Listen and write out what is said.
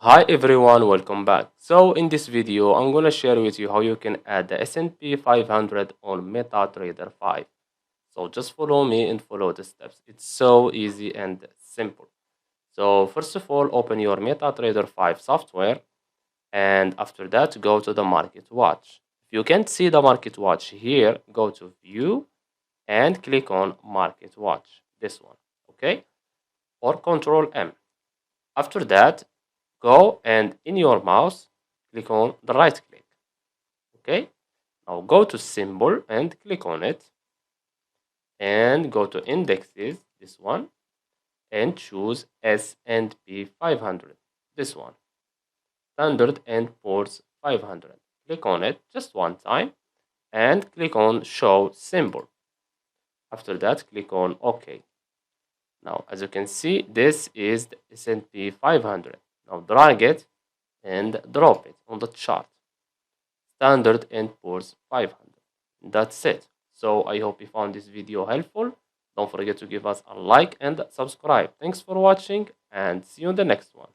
Hi everyone, welcome back. So in this video, I'm gonna share with you how you can add the S&P 500 on MetaTrader 5. So just follow me and follow the steps. It's so easy and simple. So first of all, open your MetaTrader 5 software, and after that, go to the Market Watch. If you can't see the Market Watch here, go to View and click on Market Watch. This one, okay? Or Control M. After that, go and in your mouse click on the right click. Okay, now go to symbol and click on it and go to indexes, this one, and choose S&P 500, this one, Standard and Poor's 500. Click on it just one time and click on show symbol. After that, click on OK. Now as you can see, this is the S&P 500. Now drag it and drop it on the chart. Standard and Poor's 500. That's it. So I hope you found this video helpful. Don't forget to give us a like and subscribe. Thanks for watching and see you in the next one.